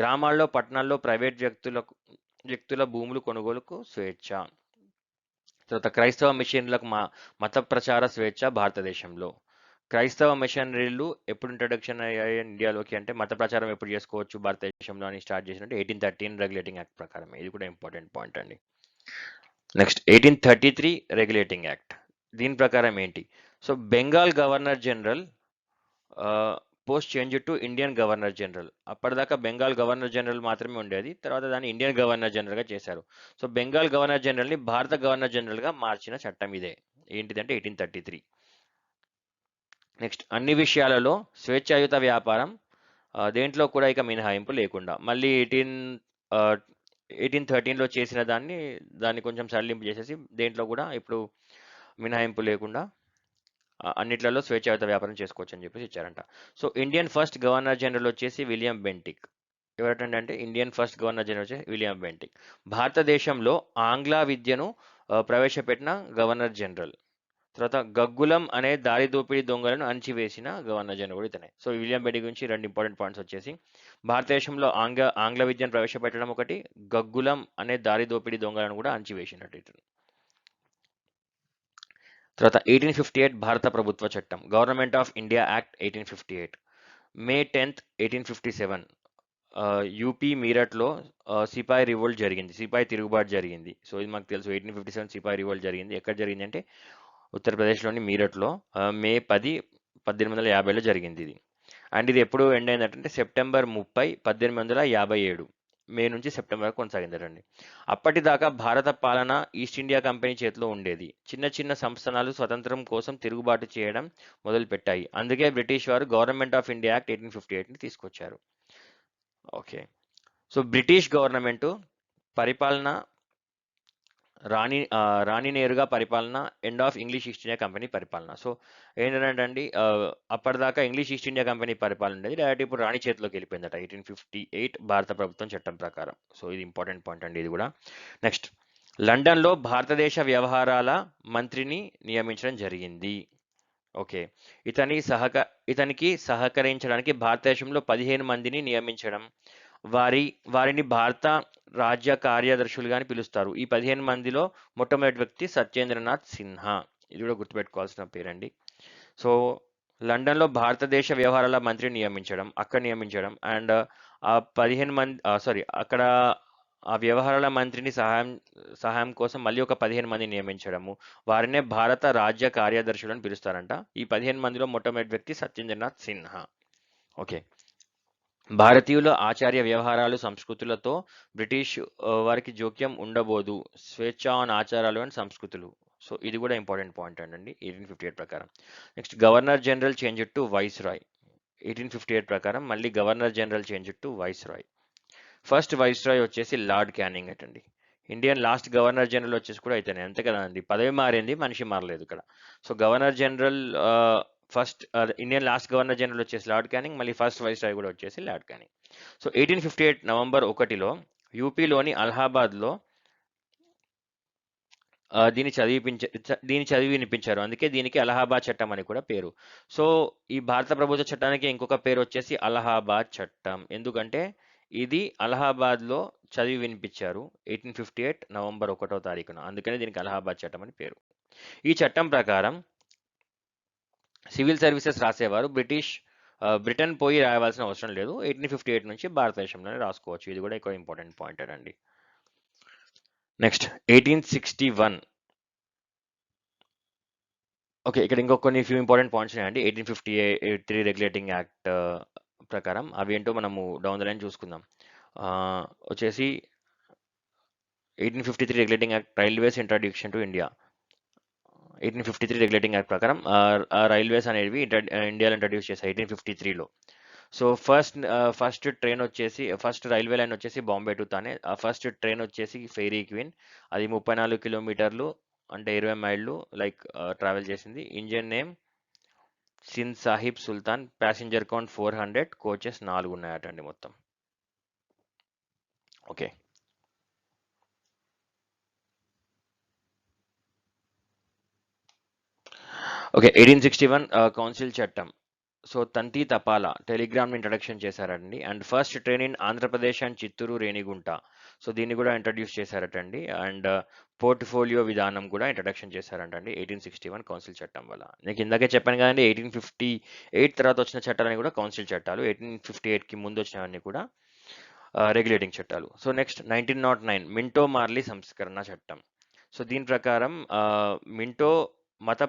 గ్రామాల్లో పట్టణాల్లో ప్రైవేట్ వ్యక్తుల భూములు కొనుగోలుకు స్వేచ్ఛ. తర్వాత క్రైస్తవ మిషనరీలకు మత ప్రచార స్వేచ్ఛ భారతదేశంలో. క్రైస్తవ మిషనరీలు ఎప్పుడు ఇంట్రడక్షన్ అయ్యాయి ఇండియాలోకి అంటే మత ప్రచారం ఎప్పుడు చేసుకోవచ్చు భారతదేశంలో అని స్టార్ట్ చేసినట్టు 1813 రెగ్యులేటింగ్ యాక్ట్ ప్రకారం. ఇది కూడా ఇంపార్టెంట్ పాయింట్ అండి. Next 1833 regulating act. దీని ప్రకారం ఏంటి? So Bengal governor general post change to Indian governor general. అప్పటిదాకా బెంగాల్ గవర్నర్ జనరల్ మాత్రమే ఉండేది. తర్వాత దాన్ని ఇండియన్ గవర్నర్ జనరల్గా చేశారు. సో బెంగాల్ గవర్నర్ జనరల్ని భారత గవర్నర్ జనరల్గా మార్చిన చట్టం ఇదే. ఏంటిదంటే 1833. నెక్స్ట్ అన్ని విషయాలలో స్వేచ్ఛాయుత వ్యాపారం, దేంట్లో కూడా ఇక మినహాయింపు లేకుండా. మళ్ళీ 1813లో చేసిన దాన్ని కొంచెం సడలింపు చేసేసి దేంట్లో కూడా ఇప్పుడు మినహాయింపు లేకుండా అన్నిట్లలో స్వేచ్ఛాయుత వ్యాపారం చేసుకోవచ్చు అని చెప్పేసి ఇచ్చారంట. So Indian first governor general వచ్చేసి విలియం బెంటిక్. ఎవరంటే అంటే ఇండియన్ ఫస్ట్ గవర్నర్ జనరల్ వచ్చేసి విలియం బెంటిక్. భారతదేశంలో ఆంగ్ల విద్యను ప్రవేశపెట్టిన గవర్నర్ జనరల్. తర్వాత గగ్గులం అనే దారి దోపిడీ దొంగలను అణచివేసిన గవర్నర్ జనరల్ కూడా ఇతనే. సో విలియం బెంటిక్ గురించి 2 ఇంపార్టెంట్ పాయింట్స్ వచ్చేసి భారతదేశంలో ఆంగ్ల విద్యను ప్రవేశపెట్టడం ఒకటి, గగ్గులం అనే దారి దోపిడీ దొంగలను కూడా అణచివేసినట్టు ఇతను. తర్వాత 1858 భారత ప్రభుత్వ చట్టం, government of India act 1858. May 10th 1857 UP మీరట్లో సిపాయి రివోల్ట్ జరిగింది, సిపాయి తిరుగుబాటు జరిగింది. సో ఇది మాకు తెలుసు. 1857 సిపాయి రివోల్ట్ జరిగింది. ఎక్కడ జరిగింది అంటే ఉత్తరప్రదేశ్లోని మీరట్లో మే 10, 1850లో జరిగింది ఇది. అండ్ ఇది ఎప్పుడు ఎండ్ అయిందంటే సెప్టెంబర్ 30, 1857 మే నుంచి సెప్టెంబర్ వరకు కొనసాగిందటండి. అప్పటిదాకా భారత పాలన ఈస్ట్ ఇండియా కంపెనీ చేతిలో ఉండేది. చిన్న చిన్న సంస్థానాలు స్వతంత్రం కోసం తిరుగుబాటు చేయడం మొదలుపెట్టాయి. అందుకే బ్రిటిష్ వారు గవర్నమెంట్ ఆఫ్ ఇండియా యాక్ట్ 1858ని తీసుకొచ్చారు. ఓకే. సో బ్రిటిష్ గవర్నమెంట్ పరిపాలన రాణి నేరుగా పరిపాలన, end of English East India company పరిపాలన. సో ఏంటంటే అండి అప్పటిదాకా ఇంగ్లీష్ ఈస్ట్ ఇండియా కంపెనీ పరిపాలన ఉండేది, డైరెక్ట్ ఇప్పుడు రాణి చేతిలోకి వెళ్ళిపోయిందట 1858 భారత ప్రభుత్వం చట్టం ప్రకారం. సో ఇది ఇంపార్టెంట్ పాయింట్ అండి ఇది కూడా. నెక్స్ట్ లండన్లో భారతదేశ వ్యవహారాల మంత్రిని నియమించడం జరిగింది. ఓకే. ఇతనికి సహకరించడానికి భారతదేశంలో 15 మందిని నియమించడం, వారిని భారత రాజ్య కార్యదర్శులుగా అని పిలుస్తారు. ఈ 15 మందిలో మొట్టమొదటి వ్యక్తి సత్యేంద్రనాథ్ సిన్హా. ఇది కూడా గుర్తుపెట్టుకోవాల్సిన పేరండి. సో లండన్లో భారతదేశ వ్యవహారాల మంత్రిని నియమించడం అండ్ ఆ 15 మంది అక్కడ ఆ వ్యవహారాల మంత్రిని సహాయం కోసం మళ్ళీ ఒక 15 మంది నియమించడము, వారినే భారత రాజ్య కార్యదర్శులను పిలుస్తారంట. ఈ 15 మందిలో మొట్టమొదటి వ్యక్తి సత్యేంద్రనాథ్ సిన్హా. ఓకే. భారతీయుల ఆచార్య వ్యవహారాలు సంస్కృతులతో బ్రిటిష్ వారికి జోక్యం ఉండబోదు, స్వేచ్ఛ ఆన్ ఆచారాలు అండ్ సంస్కృతులు. సో ఇది కూడా ఇంపార్టెంట్ పాయింట్ అండి 1858 ప్రకారం. Next governor general change to viceroy. 1858 ప్రకారం మళ్ళీ governor general change to viceroy. First viceroy వచ్చేసి లార్డ్ క్యానింగ్ అండి. ఇండియన్ లాస్ట్ గవర్నర్ జనరల్ వచ్చేసి కూడా అయితేనే అంతే కదండి, పదవి మారింది, మనిషి మారలేదు ఇక్కడ. So governor general first Indian last governor general వచ్చేసి లార్డ్ క్యానింగ్, మళ్ళీ ఫస్ట్ వైస్ రాయ్ కూడా వచ్చేసి లార్డ్ క్యానింగ్. సో 1858 నవంబర్ 1లో యూపీలోని అలహాబాద్లో దీన్ని చదివి వినిపించారు. అందుకే దీనికి అలహాబాద్ చట్టం అని కూడా పేరు. సో ఈ భారత ప్రభుత్వ చట్టానికి ఇంకొక పేరు వచ్చేసి అలహాబాద్ చట్టం. ఎందుకంటే ఇది అలహాబాద్లో చదివి వినిపించారు 1858 నవంబర్ 1వ తారీఖున. అందుకనే దీనికి అలహాబాద్ చట్టం అని పేరు. ఈ చట్టం ప్రకారం సివిల్ సర్వీసెస్ రాసేవారు బ్రిటన్ పోయి రాయవలసిన అవసరం లేదు. 1858 నుంచి భారతదేశంలోనే రాసుకోవచ్చు. ఇది కూడా ఎక్కువ ఇంపార్టెంట్ పాయింట్ అండి. నెక్స్ట్ 1861. ఓకే, ఇక్కడ ఇంకో కొన్ని ఫ్యూ ఇంపార్టెంట్ పాయింట్స్ ఉన్నాయండి 1853 రెగ్యులేటింగ్ యాక్ట్ ప్రకారం. అవి ఏంటో మనము డౌన్ ద లైన్ చూసుకుందాం. వచ్చేసి 1853 regulating act railways introduction to India. 1853 regulating act ప్రకారం రైల్వేస్ అనేవి ఇండియాలో ఇంట్రడ్యూస్ చేశారు 1853లో. సో ఫస్ట్ రైల్వే లైన్ వచ్చేసి Bombay to Thane. First train వచ్చేసి ఫెయిరీ క్వీన్, అది 34 కిలోమీటర్లు అంటే 20 మైళ్ళు ట్రావెల్ చేసింది. Engine name Sindh Sahib Sultan, passenger count 400, coaches 4 ఉన్నాయటండి మొత్తం. ఓకే. ఓకే. 1861 కౌన్సిల్ చట్టం. సో తంతి తపాలా టెలిగ్రామ్ ఇంట్రడక్షన్ చేశారండి. And first train in Andhra Pradesh and Chittoor Renigunta. So దీన్ని కూడా ఇంట్రడ్యూస్ చేశారటండి. అండ్ పోర్ట్ఫోలియో విధానం కూడా ఇంట్రడక్షన్ చేశారంటండి 1861 కౌన్సిల్ చట్టం వల్ల. నేను ఇందాకే చెప్పాను కదండి, 1858 తర్వాత వచ్చిన చట్టాలని కూడా కౌన్సిల్ చట్టాలు, 1858కి ముందు వచ్చినవన్నీ కూడా రెగ్యులేటింగ్ చట్టాలు. సో నెక్స్ట్ 1909 మింటో మార్లీ సంస్కరణ చట్టం. సో దీని ప్రకారం మింటో మత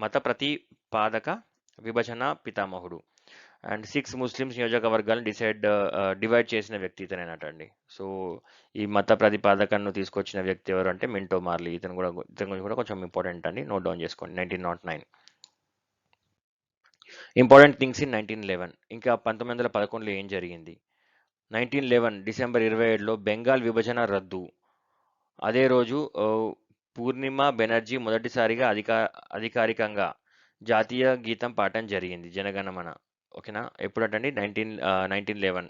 మత ప్రతిపాదక విభజన పితామహుడు. అండ్ 6 ముస్లిమ్స్ నియోజకవర్గాలను డివైడ్ చేసిన వ్యక్తి ఇతనేనటండి. సో ఈ మత ప్రతిపాదకను తీసుకొచ్చిన వ్యక్తి ఎవరు అంటే మింటో మార్లీ. ఇతని గురించి కూడా కొంచెం ఇంపార్టెంట్ అండి, నోట్ డౌన్ చేసుకోండి. 1909 ఇంపార్టెంట్ థింగ్స్ ఇన్ 1911. ఇంకా 1911లో ఏం జరిగింది? 1911 డిసెంబర్ 27లో బెంగాల్ విభజన రద్దు. అదే రోజు పూర్ణిమ బెనర్జీ మొదటిసారిగా అధికారికంగా జాతీయ గీతం పాడటం జరిగింది, జనగణమన. ఓకేనా? ఎప్పుడంటండి? 1911.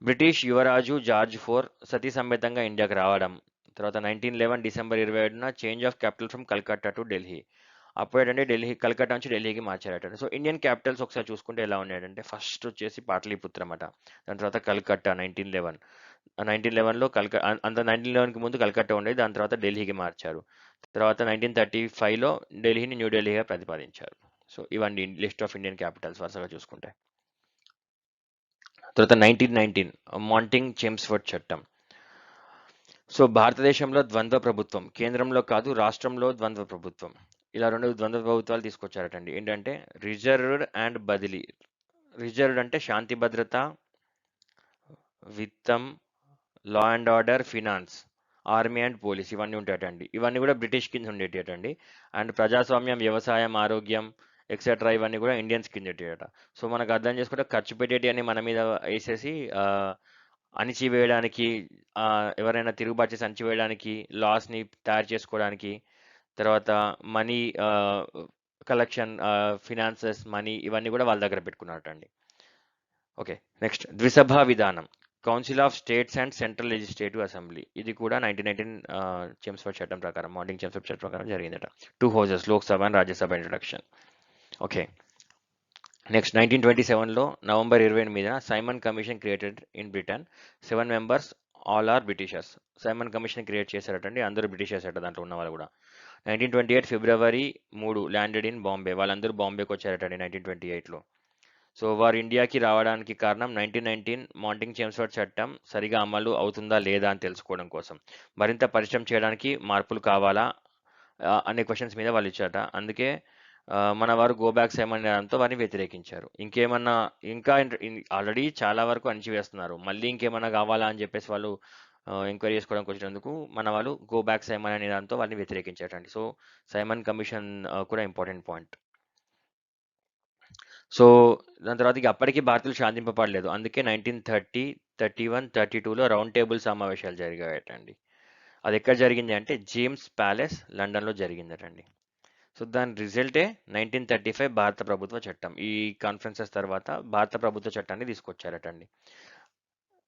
బ్రిటిష్ యువరాజు జార్జ్ IV సతీ సమేతంగా ఇండియాకి రావడం. తర్వాత 1911 డిసెంబర్ 27న change of capital from Calcutta to Delhi. అప్పుడేంటంటే కల్కట్టా నుంచి ఢిల్లీకి మార్చారట. సో ఇండియన్ క్యాపిటల్స్ ఒకసారి చూసుకుంటే ఎలా ఉన్నాయంటే, ఫస్ట్ వచ్చేసి పాటలీపుత్రం అట, దాని తర్వాత కల్కట్టా 1911. 1911లో అంత 1911కి ముందు కల్కట్టా ఉండేది, దాని తర్వాత ఢిల్లీకి మార్చారు. తర్వాత 1935లో ఢిల్లీని న్యూ ఢిల్లీగా ప్రతిపాదించారు. సో ఇవన్నీ లిస్ట్ ఆఫ్ ఇండియన్ క్యాపిటల్స్ వరుసగా చూసుకుంటే. తర్వాత 1919 మాంటింగ్ చేమ్స్ఫర్డ్ చట్టం. సో భారతదేశంలో ద్వంద్వ ప్రభుత్వం, కేంద్రంలో కాదు రాష్ట్రంలో ద్వంద్వ ప్రభుత్వం. ఇలా 2 ద్వంద్వ ప్రభుత్వాలు తీసుకొచ్చారటండి. ఏంటంటే రిజర్వ్డ్ అండ్ బదిలీ. రిజర్వ్డ్ అంటే శాంతి భద్రత, విత్తం, law and order, finance, army and police ఇవన్నీ ఉంటాయటండి. ఇవన్నీ కూడా బ్రిటిష్ కింద ఉండేటండి. అండ్ ప్రజాస్వామ్యం, వ్యవసాయం, ఆరోగ్యం ఎక్సెట్రా ఇవన్నీ కూడా ఇండియన్స్ కింద ఉండేటట. సో మనకు అర్థం చేసుకుంటే ఖర్చు పెట్టేటి అని మన మీద వేసేసి అణిచివేయడానికి, ఎవరైనా తిరుగుబాటు చేసి అణిచివేయడానికి, లాస్ని తయారు చేసుకోవడానికి, తర్వాత మనీ కలెక్షన్, ఫినాన్సెస్, మనీ ఇవన్నీ కూడా వాళ్ళ దగ్గర పెట్టుకున్నారటండి. ఓకే. నెక్స్ట్ ద్విసభా విధానం, council of states and central legislative assembly. ఇది కూడా 1919 చెమ్స్ఫర్డ్ చట్టం ప్రకారం, మార్నింగ్ చెమ్స్ఫర్డ్ చట్టం ప్రకారం జరిగిందట. 2 houses, Lok Sabha and Rajya Sabha introduction. Okay. Next 1927లో నవంబర్ 28న Simon commission created in Britain. 7 members, all are Britishers. Simon commission create చేశారటండి, అందరూ బ్రిటిషర్స్ అట దాంట్లో ఉన్న వాళ్ళు కూడా. 1928 ఫిబ్రవరి 3 ల్యాండెడ్ ఇన్ బాంబే. వాళ్ళందరూ బాంబేకి వచ్చారటండి 1928లో. సో వారు ఇండియాకి రావడానికి కారణం 1919 మాంటింగ్ చేమ్స్ఫర్డ్ చట్టం సరిగా అమలు అవుతుందా లేదా అని తెలుసుకోవడం కోసం. మరింత పరిశ్రమ చేయడానికి మార్పులు కావాలా అనే క్వశ్చన్స్ మీద వాళ్ళు ఇచ్చారట. అందుకే మన వారు గో బ్యాక్ సైమన్తో వారిని వ్యతిరేకించారు. ఇంకేమన్నా ఇంకా ఆల్రెడీ చాలా వరకు అణిచివేస్తున్నారు, మళ్ళీ ఇంకేమన్నా కావాలా అని చెప్పేసి వాళ్ళు ఎంక్వైరీ చేసుకోవడానికి వచ్చినందుకు మన వాళ్ళు గో బ్యాక్ సైమన్ అనే దాంతో వారిని వ్యతిరేకించారండి. సో సైమన్ కమిషన్ కూడా ఇంపార్టెంట్ పాయింట్. సో దాని తర్వాత ఇక అప్పటికి భారతీయులు శాంతింపబడలేదు. అందుకే 1930, 31, 32లో రౌండ్ టేబుల్ సమావేశాలు జరిగాయటండి. అది ఎక్కడ జరిగింది అంటే జేమ్స్ ప్యాలెస్, లండన్లో జరిగిందటండి. సో దాని రిజల్టే 1935 భారత ప్రభుత్వ చట్టం. ఈ కాన్ఫరెన్సెస్ తర్వాత భారత ప్రభుత్వ చట్టాన్ని తీసుకొచ్చారటండి,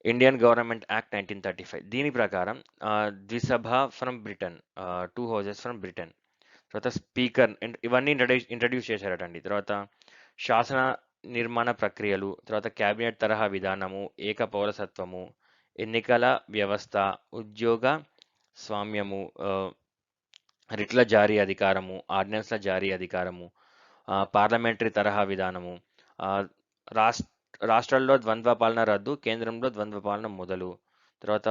ఇండియన్ గవర్నమెంట్ యాక్ట్ 1935. దీని ప్రకారం ద్విసభ from Britain, 2 houses from Britain, తర్వాత స్పీకర్ ఇవన్నీ ఇంట్రడ్యూస్ చేశారటండి. తర్వాత శాసన నిర్మాణ ప్రక్రియలు, తర్వాత క్యాబినెట్ తరహా విధానము, ఏక పౌరసత్వము, ఎన్నికల వ్యవస్థ, ఉద్యోగ స్వామ్యము, రిట్ల జారీ అధికారము, ఆర్డినెన్స్ల జారీ అధికారము, పార్లమెంటరీ తరహా విధానము, ఆ, రాష్ట్ర రాష్ట్రాల్లో ద్వంద్వ పాలన రద్దు, కేంద్రంలో ద్వంద్వ పాలన మొదలు, తర్వాత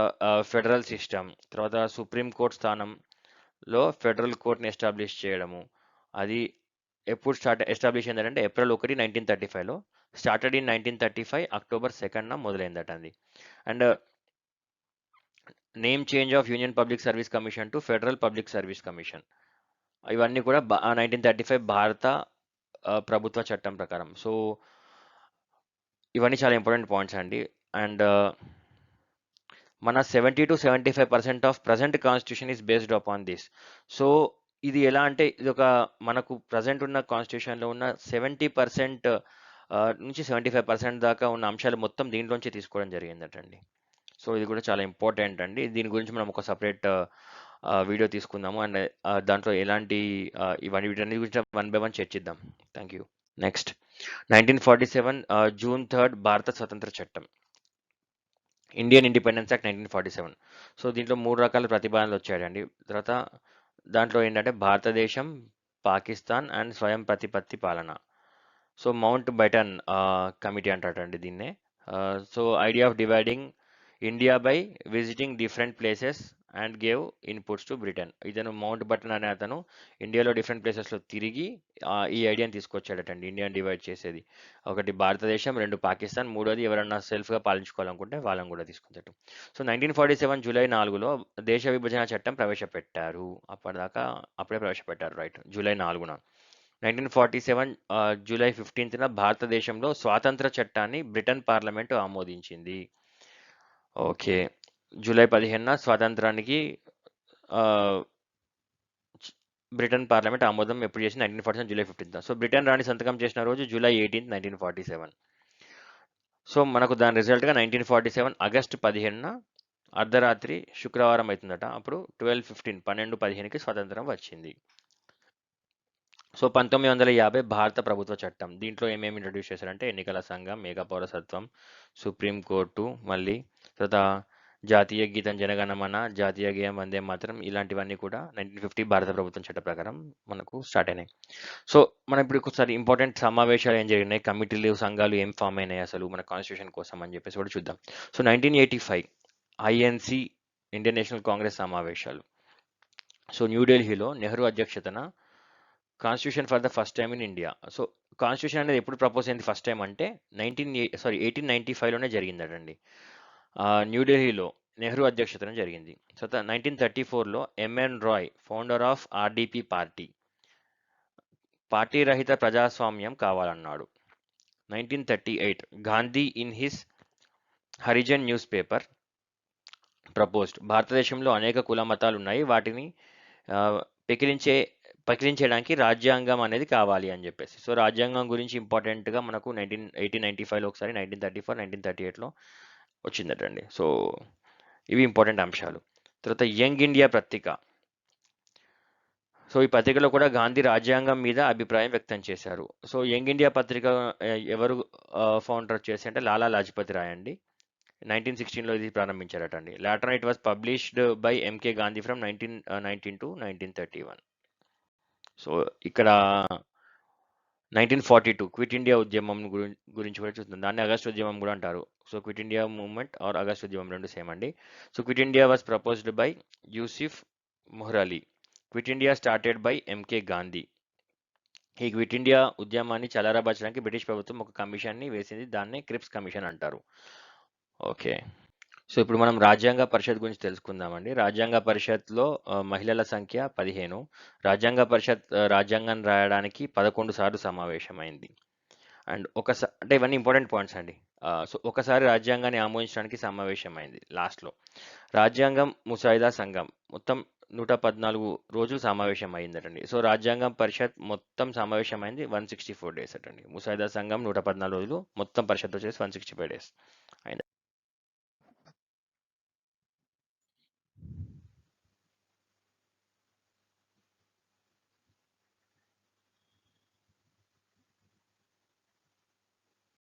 ఫెడరల్ సిస్టమ్, తర్వాత సుప్రీం కోర్ట్ స్థానంలో ఫెడరల్ కోర్ట్ని ఎస్టాబ్లిష్ చేయడము. అది ఎప్పుడు ఎస్టాబ్లిష్ అయిందంటే ఏప్రిల్ 1, 1935లో. స్టార్టెడ్ ఇన్ 1935 అక్టోబర్ 2న మొదలైందట అది. And name change of union public service commission to federal public service commission. ఇవన్నీ కూడా 1935 భారత ప్రభుత్వ చట్టం ప్రకారం. సో ఇవన్నీ చాలా ఇంపార్టెంట్ పాయింట్స్ అండి. అండ్ మన 70 to 75% of present constitution is based upon this. So ఇది ఎలా అంటే ఇది ఒక మనకు ప్రజెంట్ ఉన్న కాన్స్టిట్యూషన్లో ఉన్న 70% నుంచి 75% దాకా ఉన్న అంశాలు మొత్తం దీంట్లోంచి తీసుకోవడం జరిగిందటండి. సో ఇది కూడా చాలా ఇంపార్టెంట్ అండి. దీని గురించి మనం ఒక సపరేట్ వీడియో తీసుకుందాము అండ్ దాంట్లో ఎలాంటి వీటన్నిటి గురించి వన్ బై వన్ చర్చిద్దాం. Thank you. నెక్స్ట్ 1947 జూన్ 3 భారత స్వతంత్ర చట్టం, ఇండియన్ ఇండిపెండెన్స్ యాక్ట్ 1947. సో దీంట్లో 3 రకాల ప్రతిపాదనలు వచ్చాయండి. తర్వాత దాంట్లో ఏంటంటే భారతదేశం, పాకిస్తాన్ అండ్ స్వయం ప్రతిపత్తి పాలన. సో మౌంట్ బైటన్ కమిటీ అంటారండి దీన్నే. So idea of dividing India by visiting different places and gave inputs to Britain. ఇతను మౌంట్ బటన్ అనే అతను ఇండియాలో డిఫరెంట్ ప్లేసెస్లో తిరిగి ఈ ఐడియాని తీసుకొచ్చాడటండి, ఇండియాని డివైడ్ చేసేది. ఒకటి భారతదేశం, 2 పాకిస్తాన్, మూడోది ఎవరన్నా సెల్ఫ్గా పాలించుకోవాలనుకుంటే వాళ్ళని కూడా తీసుకుంటాడు. సో 1947 జూలై 4లో దేశ విభజన చట్టం ప్రవేశపెట్టారు. అప్పుడే ప్రవేశపెట్టారు, రైట్, జూలై 4న. 1947 జూలై 15న భారతదేశంలో స్వాతంత్ర చట్టాన్ని బ్రిటన్ పార్లమెంటు ఆమోదించింది. ఓకే, జూలై 15న స్వాతంత్రానికి బ్రిటన్ పార్లమెంట్ ఆమోదం ఎప్పుడు చేసి 1947 జూలై 15న. సో బ్రిటన్ రాణి సంతకం చేసిన రోజు జూలై 18, 1947. సో మనకు దాని రిజల్ట్గా 1947 ఆగస్టు 15న అర్ధరాత్రి శుక్రవారం అవుతుందట. అప్పుడు 12:15కి స్వాతంత్రం వచ్చింది. సో 1950 భారత ప్రభుత్వ చట్టం. దీంట్లో ఏమేమి ఇంట్రడ్యూస్ చేశారంటే ఎన్నికల సంఘం, మేఘా పౌరసత్వం, సుప్రీంకోర్టు, మళ్ళీ తర్వాత జాతీయ గీతం జనగణమన, జాతీయ గేయం వందే మాతరం, ఇలాంటివన్నీ కూడా 1950 భారత ప్రభుత్వం చట్ట ప్రకారం మనకు స్టార్ట్ అయినాయి. సో మనం ఇప్పుడు ఒకసారి ఇంపార్టెంట్ సమావేశాలు ఏం జరిగినాయి, కమిటీలు, సంఘాలు ఏం ఫామ్ అయినాయి అసలు మన కాన్స్టిట్యూషన్ కోసం అని చెప్పేసి కూడా చూద్దాం. So 1985 INC, Indian national Congress సమావేశాలు. సో న్యూఢిల్లీలో నెహ్రూ అధ్యక్షతన constitution for the first time in India. So constitution అనేది ఎప్పుడు ప్రపోజ్ అయింది ఫస్ట్ టైం అంటే 1895లోనే జరిగిందటండి. న్యూఢిల్లీలో నెహ్రూ అధ్యక్షతన జరిగింది. సో 1934లో M N Roy, founder of RDP party రహిత ప్రజాస్వామ్యం కావాలన్నాడు. 1938 Gandhi in his Harijan news paper proposed, భారతదేశంలో అనేక కుల మతాలు ఉన్నాయి, వాటిని పకిలించడానికి రాజ్యాంగం అనేది కావాలి అని చెప్పేసి. సో రాజ్యాంగం గురించి ఇంపార్టెంట్గా మనకు 1895లో ఒకసారి, 1934, 1938లో వచ్చిందటండి. సో ఇవి ఇంపార్టెంట్ అంశాలు. తర్వాత యంగ్ ఇండియా పత్రిక. సో ఈ పత్రికలో కూడా గాంధీ రాజ్యాంగం మీద అభిప్రాయం వ్యక్తం చేశారు. సో యంగ్ ఇండియా పత్రిక ఎవరు ఫౌండర్ చేసి అంటే లాలా లాజ్పతి రాయ్ అండి. 1916లో ఇది ప్రారంభించారట అండి. Later it was published by MK Gandhi from 1919 to 1931. So ఇక్కడ 1942 క్విట్ ఇండియా ఉద్యమం గురించి కూడా చూస్తుంది. దాన్ని ఆగస్ట్ ఉద్యమం కూడా అంటారు. So quit India movement or August ఉద్యమం రెండు సేమ్ అండి. So quit India was proposed by Yusuf Meherally. Quit India started by MK Gandhi. ఈ క్విట్ ఇండియా ఉద్యమాన్ని చలారబరచడానికి బ్రిటిష్ ప్రభుత్వం ఒక కమిషన్ని వేసింది, దాన్నే క్రిప్స్ కమిషన్ అంటారు. ఓకే, సో ఇప్పుడు మనం రాజ్యాంగ పరిషత్ గురించి తెలుసుకుందామండి. రాజ్యాంగ పరిషత్లో మహిళల సంఖ్య 15. రాజ్యాంగ పరిషత్ రాజ్యాంగం రాయడానికి 11 సార్లు సమావేశమైంది. అండ్ అంటే ఇవన్నీ ఇంపార్టెంట్ పాయింట్స్ అండి. సో ఒకసారి రాజ్యాంగాన్ని ఆమోదించడానికి సమావేశమైంది లాస్ట్లో. రాజ్యాంగం ముసాయిదా సంఘం మొత్తం 114 రోజులు సమావేశం అయిందటండి. సో రాజ్యాంగం పరిషత్ మొత్తం సమావేశమైంది 164 days అటండి. ముసాయిదా సంఘం 114 రోజులు, మొత్తం పరిషత్ వచ్చేసి 165 days.